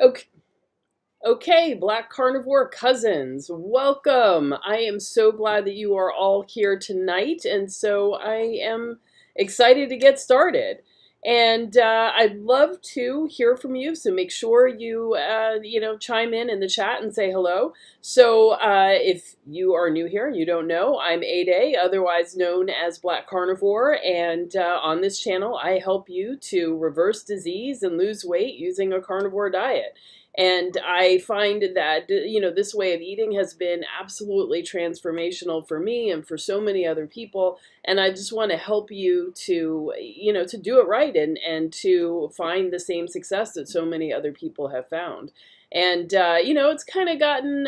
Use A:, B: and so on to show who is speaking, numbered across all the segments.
A: Okay, okay, Black Carnivore cousins, welcome. I am so glad that you are all here tonight, and so I am excited to get started. And I'd love to hear from you, so make sure you chime in the chat and say hello. So if you are new here and you don't know, I'm A-Day, otherwise known as Black Carnivore, and on this channel I help you to reverse disease and lose weight using a carnivore diet. And I find that, this way of eating has been absolutely transformational for me and for so many other people. And I just want to help you to, to do it right and to find the same success that so many other people have found. And, it's kind of gotten,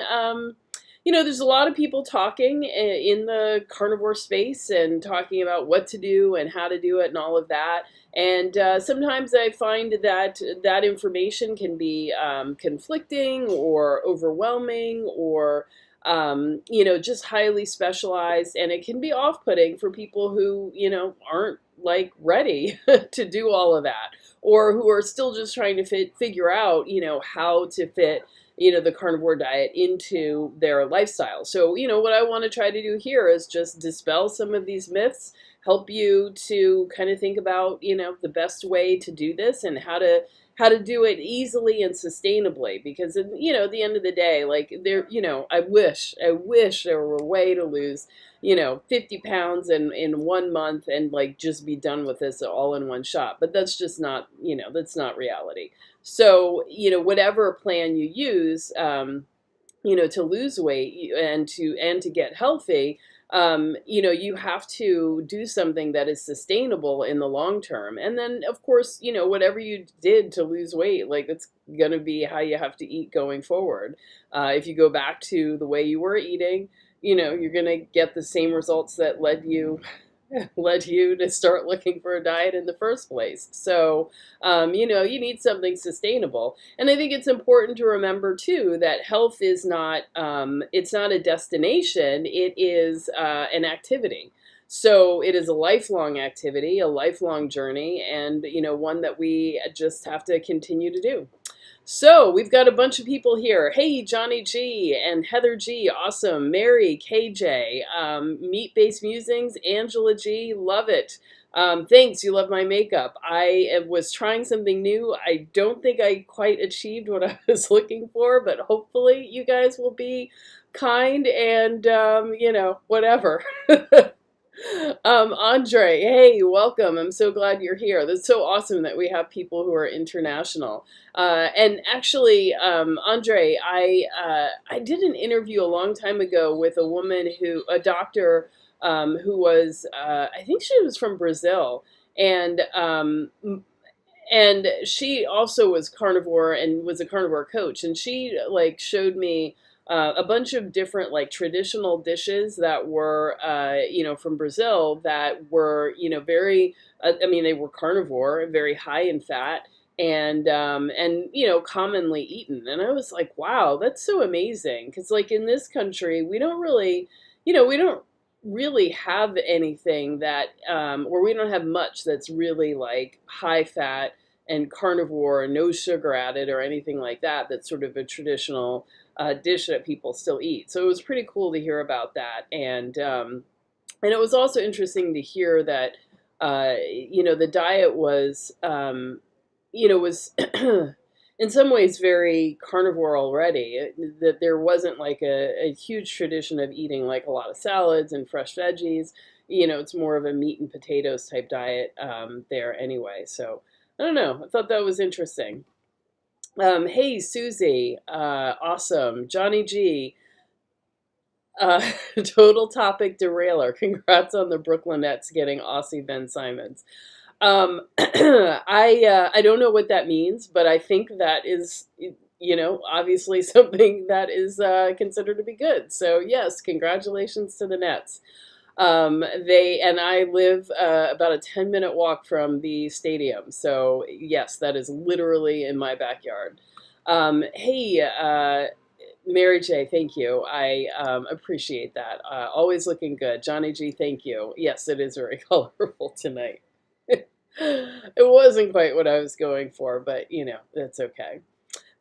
A: there's a lot of people talking in the carnivore space and talking about what to do and how to do it and all of that. And sometimes I find that that information can be conflicting or overwhelming or, just highly specialized. And it can be off putting for people who, aren't like ready to do all of that or who are still just trying to figure out, how to fit the carnivore diet into their lifestyle. So, what I want to try to do here is just dispel some of these myths, help you to kind of think about, the best way to do this and how to do it easily and sustainably. Because, at the end of the day, like there, I wish there were a way to lose, 50 pounds in 1 month and like just be done with this all in one shot. But that's just not, that's not reality. So, whatever plan you use, to lose weight and to get healthy, you have to do something that is sustainable in the long term. And then, of course, whatever you did to lose weight, like it's going to be how you have to eat going forward. If you go back to the way you were eating, you're going to get the same results that led you to start looking for a diet in the first place. So, you need something sustainable. And I think it's important to remember too that health is not, it's not a destination, it is an activity. So it is a lifelong activity, a lifelong journey, and, one that we just have to continue to do. So we've got a bunch of people here. Hey, Johnny G and Heather G, awesome. Mary, KJ, Meat-Based Musings, Angela G, love it. Thanks, you love my makeup. I was trying something new. I don't think I quite achieved what I was looking for, but hopefully you guys will be kind and, whatever. Andre, hey, welcome. I'm so glad you're here. That's so awesome that we have people who are international. And actually, Andre, I did an interview a long time ago with a doctor, who was, I think she was from Brazil, and and she also was carnivore and was a carnivore coach, and she like showed me a bunch of different like traditional dishes that were from Brazil that were very I mean they were carnivore, very high in fat, and commonly eaten. And I was like, wow, that's so amazing, because like in this country we don't really we don't really have anything that or we don't have much that's really like high fat and carnivore and no sugar added or anything like that. That's sort of a traditional dish that people still eat. So it was pretty cool to hear about that. And it was also interesting to hear that the diet was was in some ways very carnivore already. That there wasn't like a huge tradition of eating like a lot of salads and fresh veggies. It's more of a meat and potatoes type diet there anyway. So I don't know. I thought that was interesting. Hey, Susie. Awesome. Johnny G. Uh, total topic derailer. Congrats on the Brooklyn Nets getting Aussie Ben Simons. I don't know what that means, but I think that is, obviously something that is considered to be good. So yes, congratulations to the Nets. They and I live about a 10-minute walk from the stadium. So yes, that is literally in my backyard. Hey, Mary J, thank you. I appreciate that. Always looking good. Johnny G, thank you. Yes, it is very colorful tonight. It wasn't quite what I was going for, but that's okay.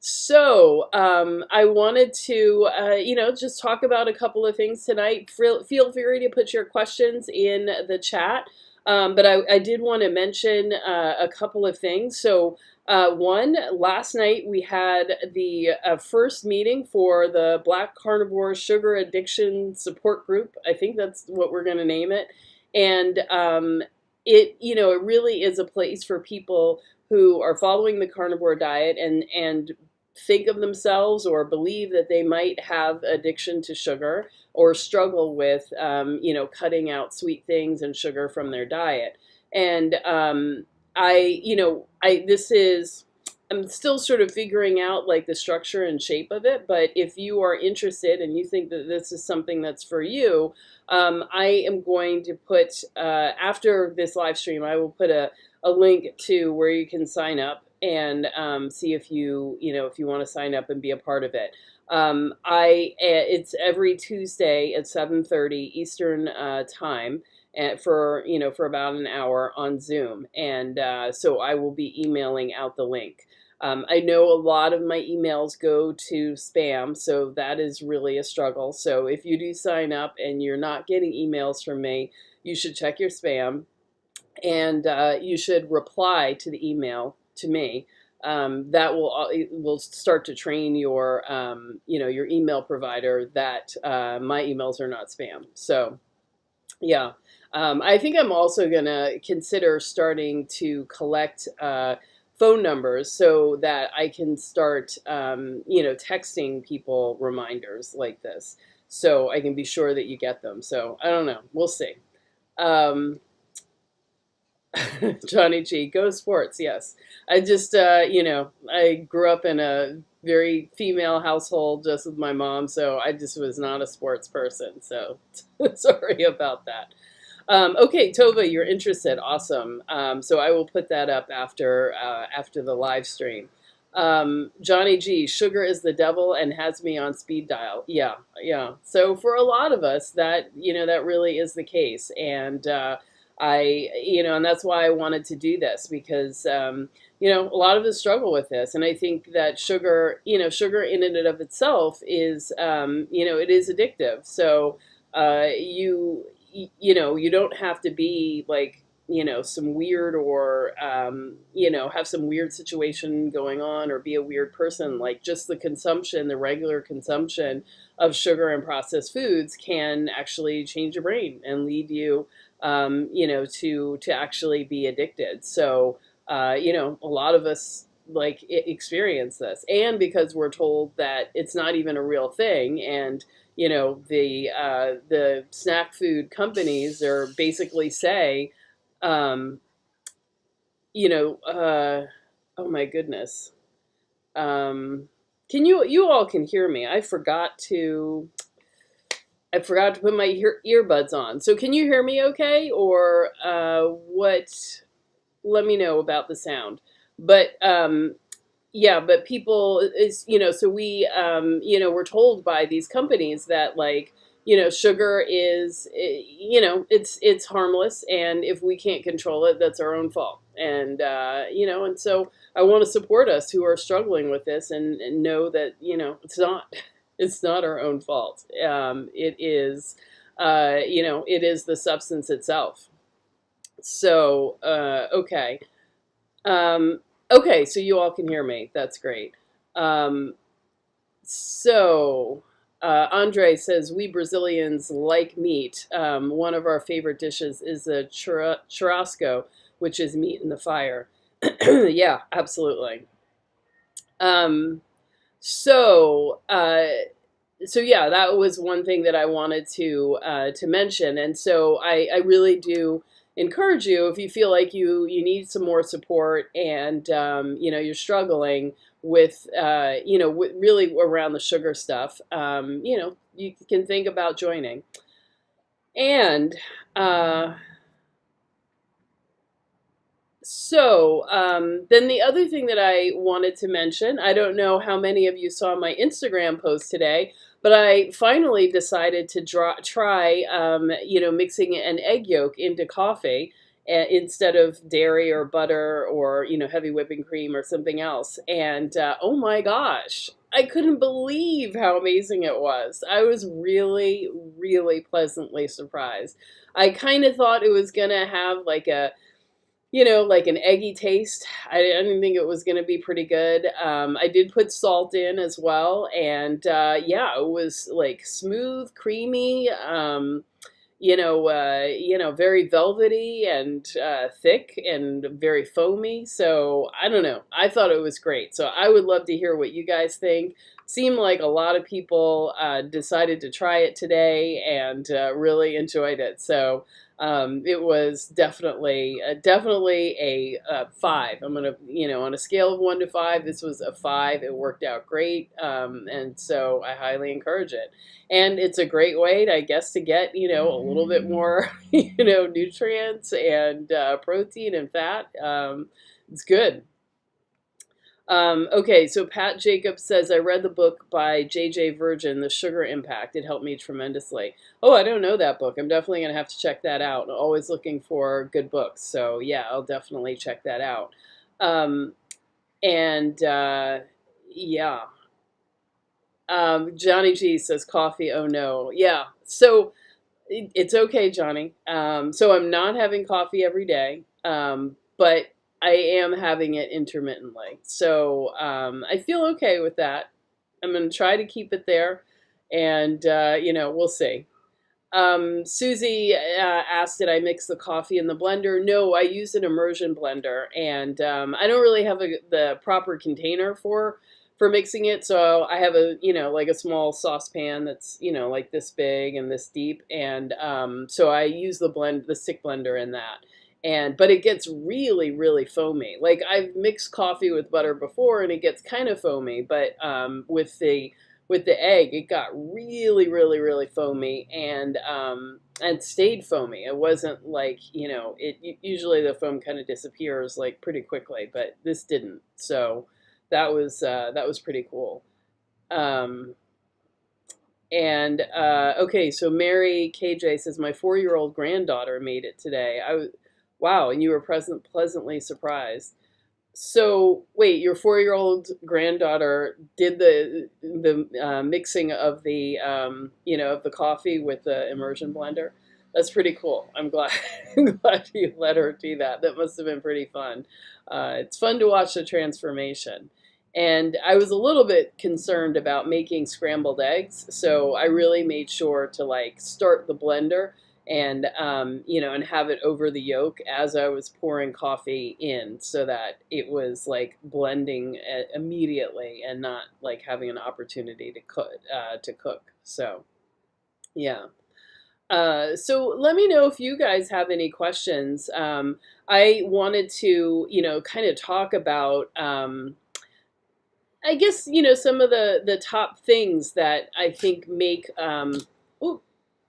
A: So, I wanted to, just talk about a couple of things tonight. Feel free to put your questions in the chat. But I did want to mention a couple of things. So, one, last night we had the first meeting for the Black Carnivore Sugar Addiction Support Group. I think that's what we're going to name it. And it really is a place for people who are following the carnivore diet and think of themselves or believe that they might have addiction to sugar or struggle with, cutting out sweet things and sugar from their diet. And this is, I'm still sort of figuring out like the structure and shape of it. But if you are interested and you think that this is something that's for you, I am going to put, after this live stream, I will put a link to where you can sign up and see if if you want to sign up and be a part of it. It's every Tuesday at 7:30 Eastern time, and for about an hour on Zoom, and so I will be emailing out the link. I know a lot of my emails go to spam, so that is really a struggle. So if you do sign up and you're not getting emails from me, you should check your spam, and you should reply to the email to me. That will start to train your email provider that my emails are not spam. So yeah, I think I'm also gonna consider starting to collect phone numbers so that I can start texting people reminders like this, so I can be sure that you get them. So I don't know, we'll see. Um, Johnny G, go sports. Yes, I just I grew up in a very female household just with my mom, so I just was not a sports person. So sorry about that. Okay, Tova, you're interested. Awesome. So I will put that up after the live stream. Johnny G, sugar is the devil and has me on speed dial. Yeah, yeah. So for a lot of us, that really is the case, and and that's why I wanted to do this because a lot of us struggle with this, and I think that sugar in and of itself is, it is addictive. So you don't have to be like some weird or have some weird situation going on or be a weird person. Like just the regular consumption of sugar and processed foods can actually change your brain and lead you to actually be addicted. So a lot of us like experience this, and because we're told that it's not even a real thing, and the snack food companies are basically say, um, oh my goodness, can you all can hear me? I forgot to put my earbuds on. So can you hear me okay? Or what? Let me know about the sound. But yeah, but people is so we we're told by these companies that like sugar is it's harmless, and if we can't control it, that's our own fault. And and so I want to support us who are struggling with this, and know that it's not it's not our own fault. It is it is the substance itself. So okay. Um, okay, so you all can hear me. That's great. Um, so, Andre says, we Brazilians like meat. One of our favorite dishes is the churrasco, which is meat in the fire. Yeah, absolutely. Um, so, uh, so yeah, that was one thing that I wanted to mention, and so I really do encourage you, if you feel like you need some more support, and you're struggling with really around the sugar stuff. You can think about joining. And then the other thing that I wanted to mention, I don't know how many of you saw my Instagram post today, but I finally decided to try, mixing an egg yolk into coffee. instead of dairy or butter or heavy whipping cream or something else. And oh my gosh, I couldn't believe how amazing it was. I was really, really pleasantly surprised. I kind of thought it was gonna have like like an eggy taste. I didn't think it was going to be pretty good. I did put salt in as well, and yeah, it was like smooth, creamy. Very velvety and thick and very foamy. So I don't know. I thought it was great. So I would love to hear what you guys think. Seemed like a lot of people decided to try it today and really enjoyed it. So it was definitely a 5. I'm gonna, on a scale of 1 to 5, this was a 5. It worked out great, and so I highly encourage it. And it's a great way, I guess, to get a little bit more nutrients and protein and fat. It's good. Okay, so Pat Jacobs says, I read the book by J.J. Virgin, The Sugar Impact. It helped me tremendously. Oh, I don't know that book. I'm definitely going to have to check that out. I'm always looking for good books. So, yeah, I'll definitely check that out. Um, and, yeah. Johnny G says, coffee, oh no. Yeah, so it's okay, Johnny. So I'm not having coffee every day, but I am having it intermittently. So I feel okay with that. I'm going to try to keep it there, and we'll see. Susie asked, did I mix the coffee in the blender? No, I use an immersion blender, and I don't really have the proper container for mixing it. So I have like a small saucepan that's, like this big and this deep. And so I use the stick blender in that. But it gets really, really foamy. Like I've mixed coffee with butter before and it gets kind of foamy, but with the egg, it got really, really, really foamy and stayed foamy. It wasn't like usually the foam kind of disappears like pretty quickly, but this didn't. So that was pretty cool. Um, and okay, so Mary KJ says my 4-year-old granddaughter made it today. Wow, and you were pleasantly surprised. So wait, your 4-year-old granddaughter did the mixing of the of the coffee with the immersion blender. That's pretty cool. I'm glad I'm glad you let her do that. That must have been pretty fun. It's fun to watch the transformation. And I was a little bit concerned about making scrambled eggs, so I really made sure to like start the blender and and have it over the yolk as I was pouring coffee in, so that it was like blending immediately and not like having an opportunity to cook. So yeah. So let me know if you guys have any questions. I wanted to kind of talk about. I guess some of the top things that I think make. Oh,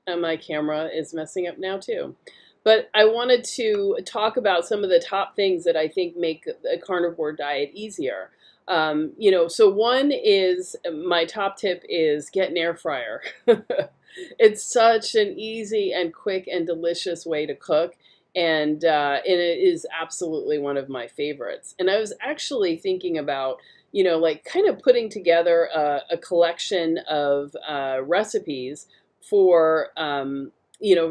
A: and my camera is messing up now too. But I wanted to talk about some of the top things that I think make a carnivore diet easier. So one is my top tip is get an air fryer. It's such an easy and quick and delicious way to cook. And it is absolutely one of my favorites. And I was actually thinking about like kind of putting together a collection of recipes for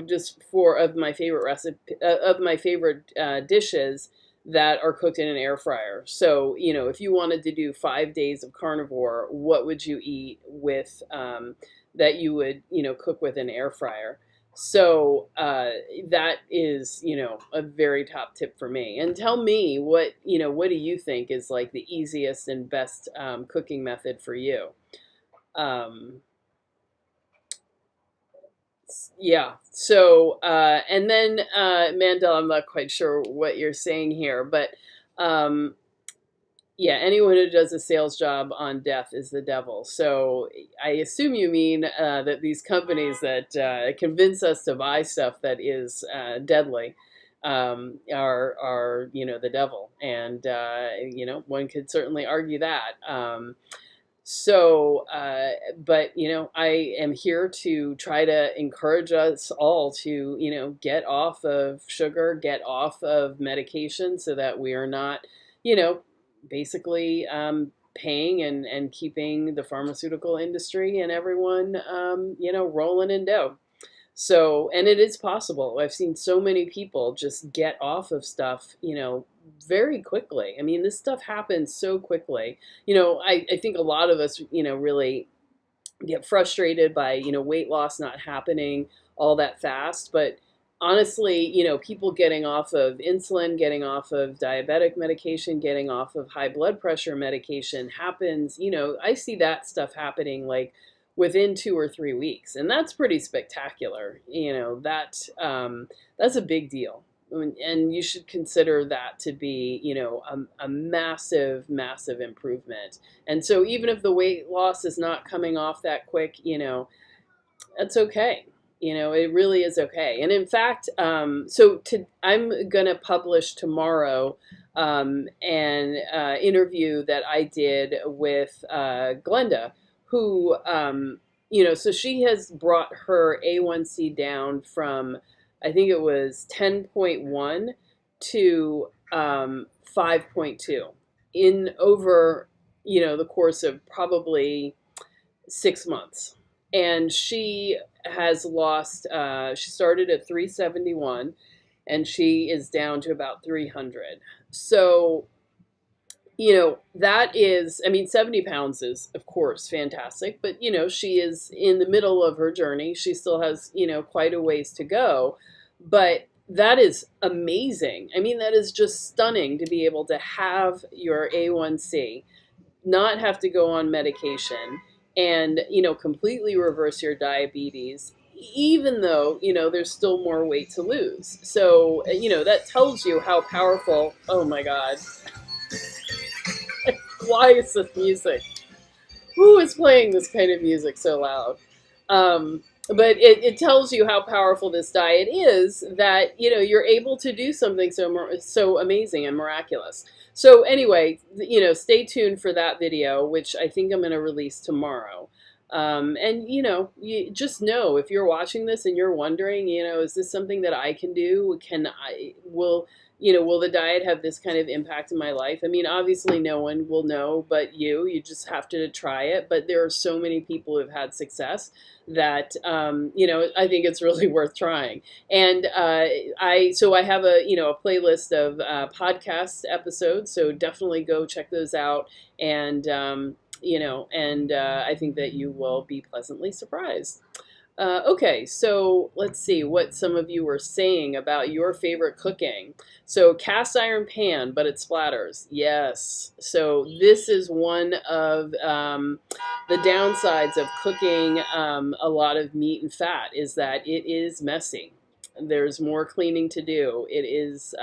A: just four of my favorite dishes that are cooked in an air fryer. So if you wanted to do 5 days of carnivore, what would you eat with that you would cook with an air fryer? So that is a very top tip for me. And tell me what do you think is like the easiest and best cooking method for you? Um, Yeah. So, and then, Mandel, I'm not quite sure what you're saying here, but um, yeah, anyone who does a sales job on death is the devil. So I assume you mean that these companies that convince us to buy stuff that is deadly are the devil, and one could certainly argue that. So, but I am here to try to encourage us all to, get off of sugar, get off of medication so that we are not, you know, basically paying and keeping the pharmaceutical industry and everyone, rolling in dough. So, and it is possible. I've seen so many people just get off of stuff, very quickly. I mean, this stuff happens so quickly. I think a lot of us, really get frustrated by, weight loss not happening all that fast. But honestly, people getting off of insulin, getting off of diabetic medication, getting off of high blood pressure medication happens, I see that stuff happening like within 2 or 3 weeks. And that's pretty spectacular. That's a big deal. And you should consider that to be, a massive, massive improvement. And so even if the weight loss is not coming off that quick, that's okay. It really is okay. And in fact, I'm going to publish tomorrow an interview that I did with Glenda, who, so she has brought her A1C down from, I think it was 10.1 to 5.2 in over, the course of probably 6 months. And she has lost, she started at 371 and she is down to about 300. So, that is, I mean, 70 pounds is, of course, fantastic, but, she is in the middle of her journey. She still has, quite a ways to go, but that is amazing. I mean, that is just stunning to be able to have your A1C, not have to go on medication, and completely reverse your diabetes, even though there's still more weight to lose. So that tells you how powerful. Oh my god, why is this music, who is playing this kind of music so loud? But it tells you how powerful this diet is, that you're able to do something so amazing and miraculous. So anyway, stay tuned for that video, which I think I'm going to release tomorrow. And you just know, if you're watching this and you're wondering, is this something that I can do? Will the diet have this kind of impact in my life? I mean, obviously no one will know but you just have to try it. But there are so many people who've had success that, I think it's really worth trying. And I have a playlist of podcast episodes, so definitely go check those out. And, I think that you will be pleasantly surprised. Okay, so let's see what some of you were saying about your favorite cooking. So cast iron pan, but it splatters. Yes. So this is one of the downsides of cooking a lot of meat and fat, is that it is messy. There's more cleaning to do. It is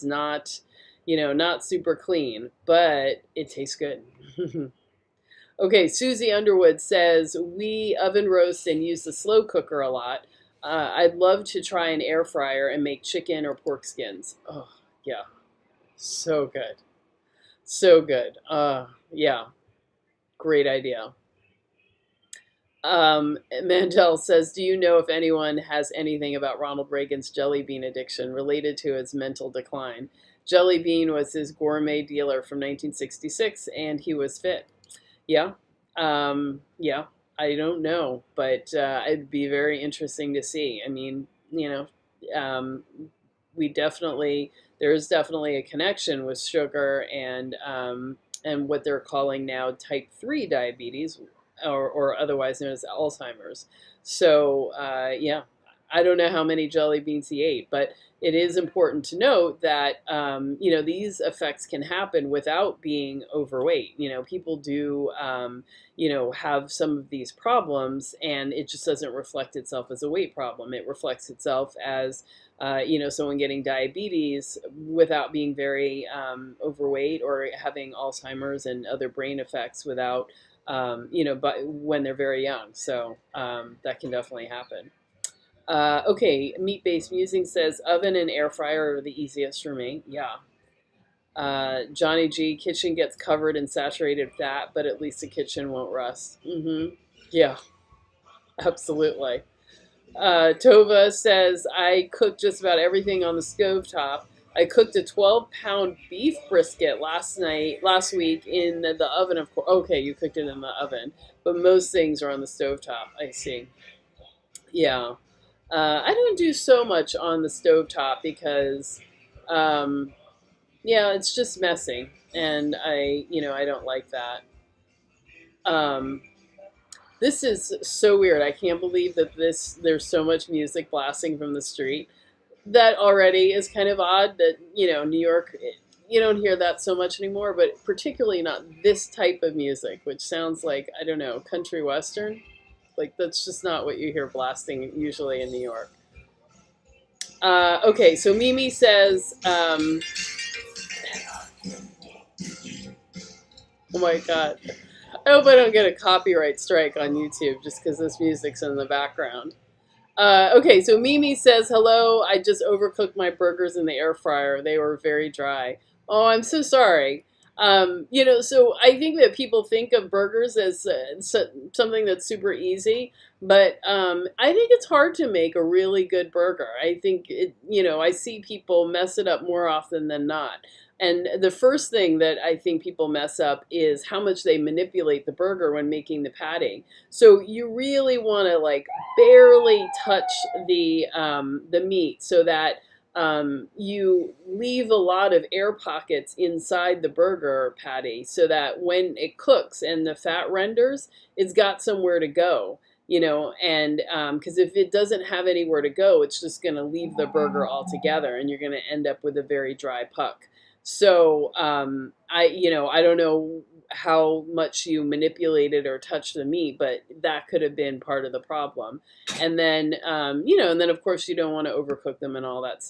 A: not, not super clean, but it tastes good. Okay, Susie Underwood says, we oven roast and use the slow cooker a lot. I'd love to try an air fryer and make chicken or pork skins. Oh, yeah. So good. So good. Yeah. Great idea. Mandel says, do you know if anyone has anything about Ronald Reagan's jelly bean addiction related to his mental decline? Jelly bean was his gourmet dealer from 1966, and he was fit. Yeah. Yeah, I don't know, but it'd be very interesting to see. I mean, we definitely, there is definitely a connection with sugar and what they're calling now type 3 diabetes, or otherwise known as Alzheimer's. So, yeah, I don't know how many jelly beans he ate, but it is important to note that these effects can happen without being overweight. People do have some of these problems, and it just doesn't reflect itself as a weight problem. It reflects itself as someone getting diabetes without being very overweight, or having Alzheimer's and other brain effects without but when they're very young. So that can definitely happen. Okay, Meat-Based Musing says, oven and air fryer are the easiest for me. Yeah. Johnny G, kitchen gets covered in saturated fat, but at least the kitchen won't rust. Yeah, absolutely. Tova says, I cook just about everything on the stovetop. I cooked a 12-pound beef brisket last week in the oven, of course. Okay, you cooked it in the oven, but most things are on the stovetop. I see. Yeah. I don't do so much on the stovetop because, um, yeah, it's just messy, and I don't like that. Um, this is so weird. I can't believe that there's so much music blasting from the street. That already is kind of odd that, New York, you don't hear that so much anymore, but particularly not this type of music, which sounds like, I don't know, country western. Like, that's just not what you hear blasting usually in New York. Okay, so Mimi says, oh my God. I hope I don't get a copyright strike on YouTube just because this music's in the background. Okay, so Mimi says, hello, I just overcooked my burgers in the air fryer. They were very dry. Oh, I'm so sorry. So I think that people think of burgers as something that's super easy, but I think it's hard to make a really good burger. I think I see people mess it up more often than not. And the first thing that I think people mess up is how much they manipulate the burger when making the patty. So you really want to like barely touch the meat so that you leave a lot of air pockets inside the burger patty so that when it cooks and the fat renders, it's got somewhere to go. And because if it doesn't have anywhere to go, it's just going to leave the burger altogether, and you're going to end up with a very dry puck. So I don't know how much you manipulated or touched the meat, but that could have been part of the problem. And then, and then of course you don't want to overcook them and all that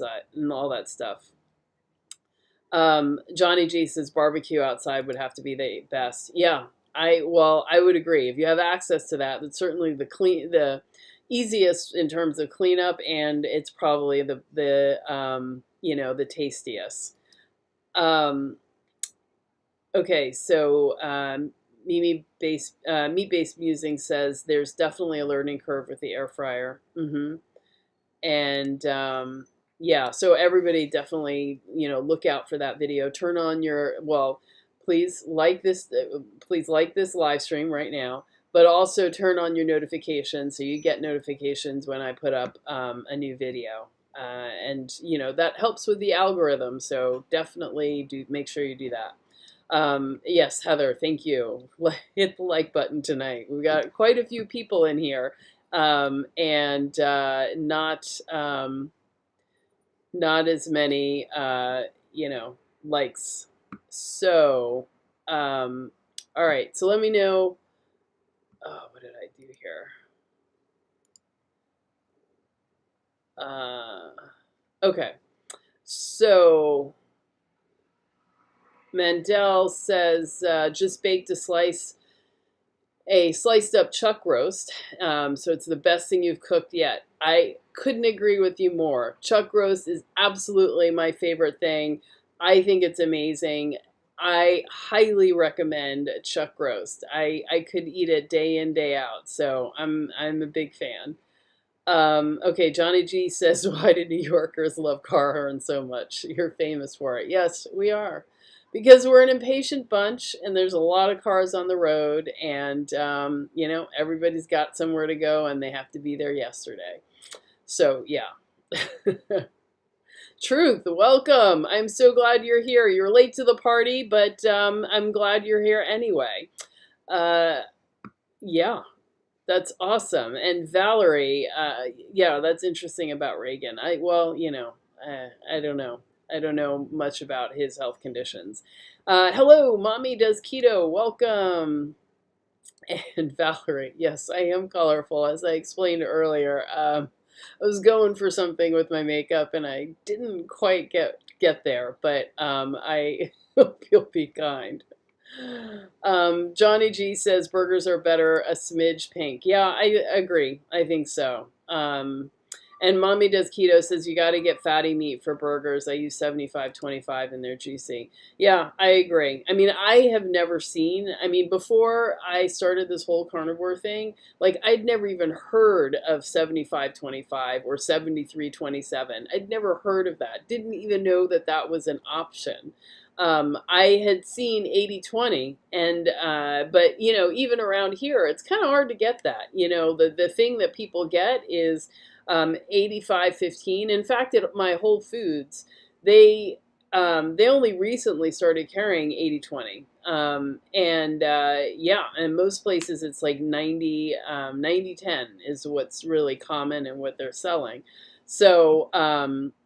A: stuff. Johnny G says barbecue outside would have to be the best. Yeah, I would agree. If you have access to that, that's certainly the easiest in terms of cleanup, and it's probably the tastiest. Okay, so meat based musing says there's definitely a learning curve with the air fryer. And yeah, so everybody definitely look out for that video. Turn on please like this live stream right now, but also turn on your notifications so you get notifications when I put up a new video. And that helps with the algorithm, so definitely make sure you do that. Yes, Heather, thank you. Hit the like button tonight. We've got quite a few people in here, and not as many, likes. So, all right. So let me know. Oh, what did I do here? Okay. So Mandel says just baked a sliced up chuck roast. So it's the best thing you've cooked yet. I couldn't agree with you more. Chuck roast is absolutely my favorite thing. I think it's amazing. I highly recommend chuck roast. I could eat it day in, day out. So I'm a big fan. Okay, Johnny G says, why do New Yorkers love car horns so much? You're famous for it. Yes, we are. Because we're an impatient bunch, and there's a lot of cars on the road, and, everybody's got somewhere to go, and they have to be there yesterday. So, yeah. Truth, welcome. I'm so glad you're here. You're late to the party, but I'm glad you're here anyway. Yeah. That's awesome. And Valerie, yeah, that's interesting about Reagan. I don't know. I don't know much about his health conditions. Hello, Mommy Does Keto. Welcome. And Valerie, yes, I am colorful, as I explained earlier. I was going for something with my makeup, and I didn't quite get there, but I hope you'll be kind. Johnny G says burgers are better a smidge pink. Yeah, I agree. I think so. And Mommy Does Keto says you got to get fatty meat for burgers. I use 75/25 and they're juicy. Yeah, I agree. I mean, I have never seen, I mean, before I started this whole carnivore thing, like I'd never even heard of 75/25 or 73/27. I'd never heard of that. Didn't even know that that was an option. I had seen 80/20, and but you know, even around here, it's kind of hard to get that. You know, the thing that people get is 85/15. In fact, at my Whole Foods, they only recently started carrying 80/20. And yeah, and most places it's like 90/10 is what's really common and what they're selling. So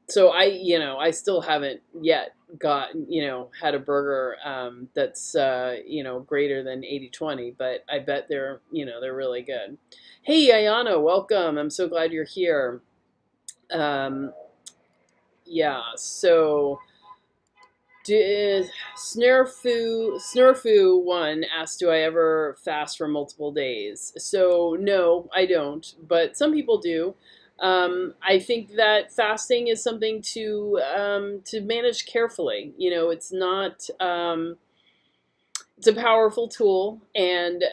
A: so I, you know, I still haven't yet got, you know, had a burger that's you know, greater than 80/20, but I bet they're, you know, they're really good. Hey Ayana, welcome. I'm so glad you're here. Um, yeah, so did Snurfu one asked, do I ever fast for multiple days? So no, I don't, but some people do. I think that fasting is something to manage carefully. You know, it's not. It's a powerful tool, and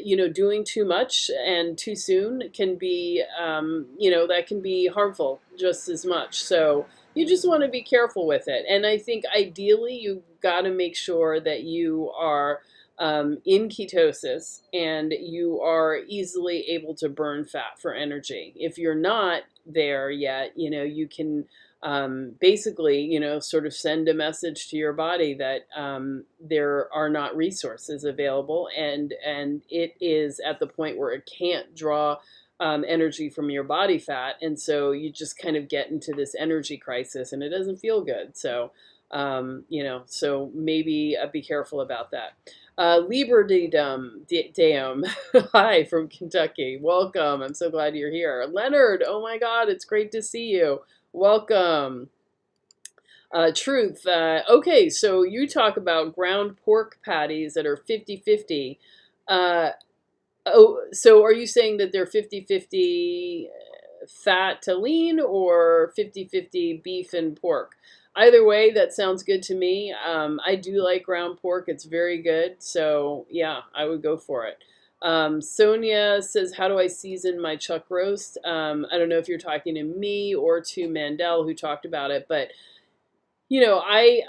A: you know, doing too much and too soon can be, you know, that can be harmful just as much. So you just want to be careful with it. And I think ideally you've got to make sure that you are in ketosis and you are easily able to burn fat for energy. If you're not there yet, you know, you can basically, you know, sort of send a message to your body that there are not resources available, and it is at the point where it can't draw energy from your body fat, and so you just kind of get into this energy crisis, and it doesn't feel good. So, you know, so maybe be careful about that. Liber Deum, hi from Kentucky. Welcome. I'm so glad you're here. Leonard, oh my God, it's great to see you. Welcome. Truth. Okay, so you talk about ground pork patties that are 50/50. Uh, oh, so are you saying that they're 50/50 fat to lean or 50/50 beef and pork? Either way, that sounds good to me. I do like ground pork. It's very good. So yeah, I would go for it. Sonia says, how do I season my chuck roast? I don't know if you're talking to me or to Mandel, who talked about it, but you know, I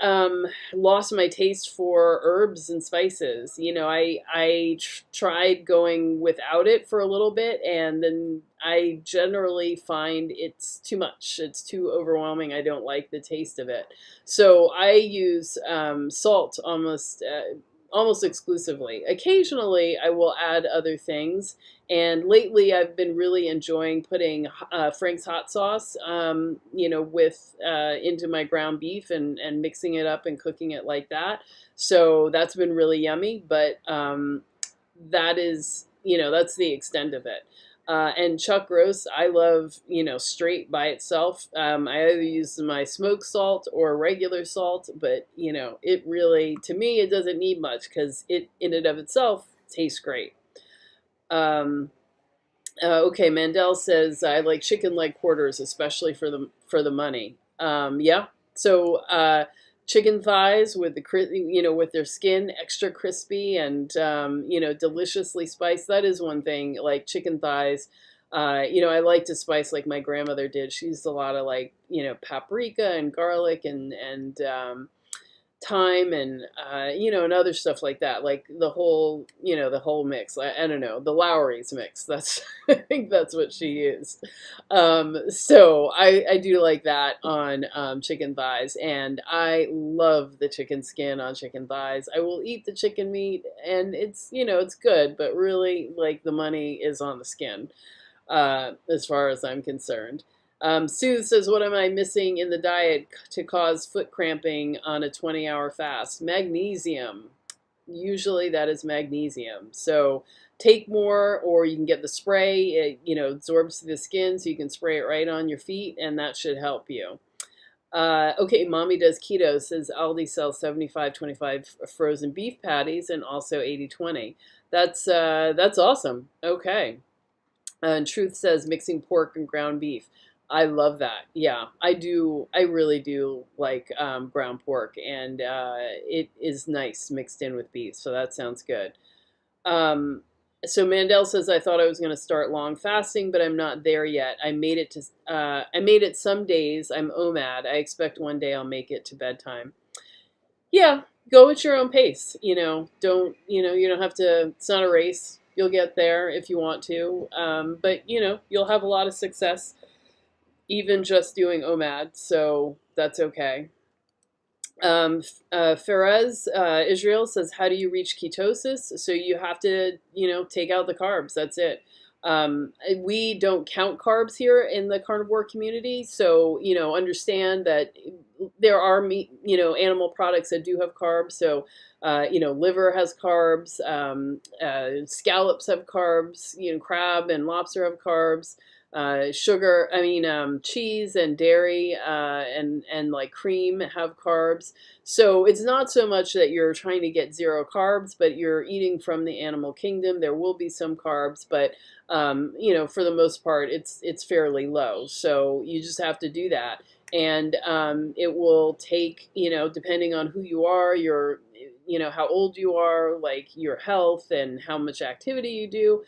A: lost my taste for herbs and spices. You know, I tried going without it for a little bit, and then I generally find it's too much. It's too overwhelming. I don't like the taste of it. So I use salt almost exclusively. Occasionally, I will add other things. And lately, I've been really enjoying putting Frank's hot sauce, you know, with into my ground beef and mixing it up and cooking it like that. So that's been really yummy. But that is, you know, that's the extent of it. And chuck roast, I love, you know, straight by itself. I either use my smoked salt or regular salt, but you know, it really, to me, it doesn't need much because it, in and of itself, tastes great. Okay, Mandel says I like chicken leg quarters, especially for the money. Yeah. So chicken thighs with the you know, with their skin extra crispy and you know, deliciously spiced. That is one thing. Like chicken thighs. You know, I like to spice like my grandmother did. She used a lot of like, you know, paprika and garlic and thyme and you know, and other stuff like that, like the whole, you know, the whole mix. I don't know, the Lowry's mix, that's I think that's what she used. So I do like that on chicken thighs, and I love the chicken skin on chicken thighs. I will eat the chicken meat, and it's, you know, it's good, but really like the money is on the skin as far as I'm concerned. Sue says, what am I missing in the diet to cause foot cramping on a 20-hour fast? Magnesium. Usually that is magnesium. So take more, or you can get the spray. It, you know, absorbs the skin, so you can spray it right on your feet, and that should help you. Okay, Mommy Does Keto says Aldi sells 75/25 frozen beef patties and also 80/20. That's awesome. Okay. And Truth says mixing pork and ground beef. I love that. Yeah, I do. I really do like ground pork, and it is nice mixed in with beef. So that sounds good. Um, so Mandel says, I thought I was going to start long fasting, but I'm not there yet. I made it some days. I'm OMAD. I expect one day I'll make it to bedtime. Yeah, go at your own pace. You don't have to, it's not a race. You'll get there if you want to. But, you'll have a lot of success even just doing OMAD. So that's okay. Ferez Israel says, "How do you reach ketosis?" So you have to, take out the carbs. That's it. We don't count carbs here in the carnivore community, so understand that there are meat, animal products that do have carbs. So, liver has carbs, scallops have carbs, crab and lobster have carbs. Cheese and dairy and like cream have carbs. So it's not so much that you're trying to get zero carbs, but you're eating from the animal kingdom. There will be some carbs, but for the most part, it's fairly low. So you just have to do that, and it will take, depending on who you are, how old you are, like your health and how much activity you do,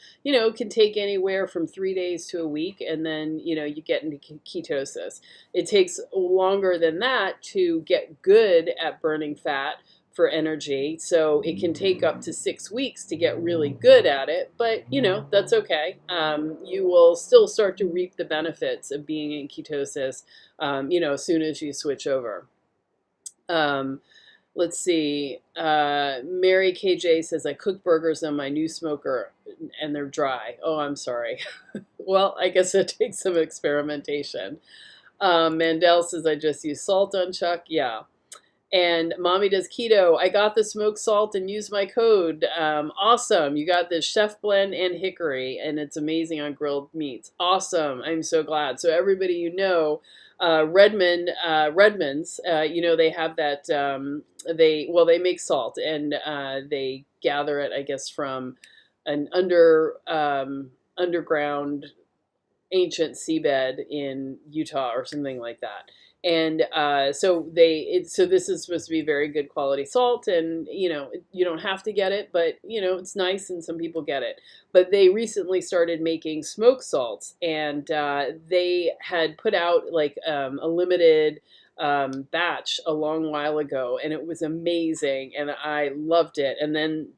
A: can take anywhere from 3 days to a week, and then, you get into ketosis. It takes longer than that to get good at burning fat for energy. So it can take up to 6 weeks to get really good at it, but that's okay. You will still start to reap the benefits of being in ketosis, as soon as you switch over. Let's see. Mary KJ says, I cook burgers on my new smoker and they're dry. Oh, I'm sorry. Well, I guess it takes some experimentation. Mandel says, I just use salt on Chuck. Yeah. And Mommy does keto. I got the smoked salt and used my code. Awesome. You got the chef blend and hickory, and it's amazing on grilled meats. Awesome. I'm so glad. So everybody, Redmond's, they have that, they make salt, and they gather it, I guess, from an underground ancient seabed in Utah or something like that. And so this is supposed to be very good quality salt, and you don't have to get it, but it's nice, and some people get it. But they recently started making smoked salts, and they had put out like a limited batch a long while ago, and it was amazing, and I loved it. And then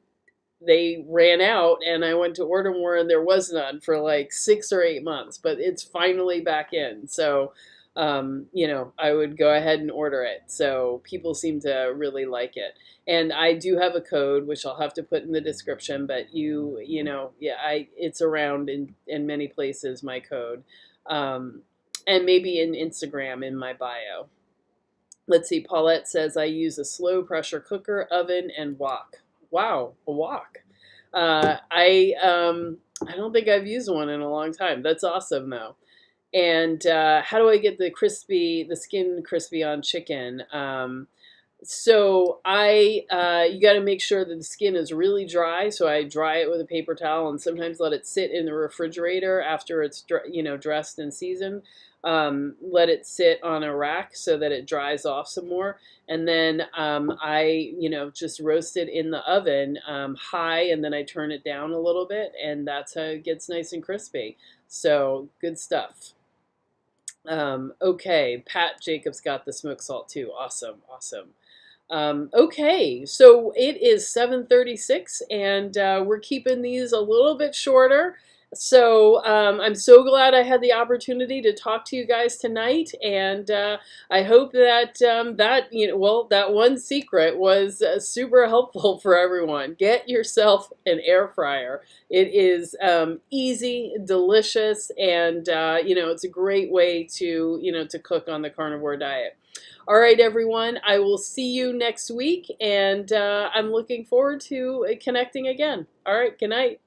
A: they ran out, and I went to order more, and there was none for like 6 or 8 months, but it's finally back in. So, I would go ahead and order it. So people seem to really like it. And I do have a code, which I'll have to put in the description, but it's around in many places, my code. And maybe in Instagram in my bio. Let's see, Paulette says, I use a slow pressure cooker, oven, and wok. Wow, a wok. I don't think I've used one in a long time. That's awesome, though. And how do I get the skin crispy on chicken? So you got to make sure that the skin is really dry. So I dry it with a paper towel, and sometimes let it sit in the refrigerator after it's dressed and seasoned. Let it sit on a rack so that it dries off some more, and then I just roast it in the oven high, and then I turn it down a little bit, and that's how it gets nice and crispy. So good stuff. Okay, Pat Jacobs got the smoked salt too. Awesome, awesome. Okay, so it is 7:36, and we're keeping these a little bit shorter. So I'm so glad I had the opportunity to talk to you guys tonight, and I hope that that one secret was super helpful for everyone. Get yourself an air fryer. It is easy, delicious, and it's a great way to cook on the carnivore diet. All right, everyone, I will see you next week, and I'm looking forward to connecting again. All right, good night.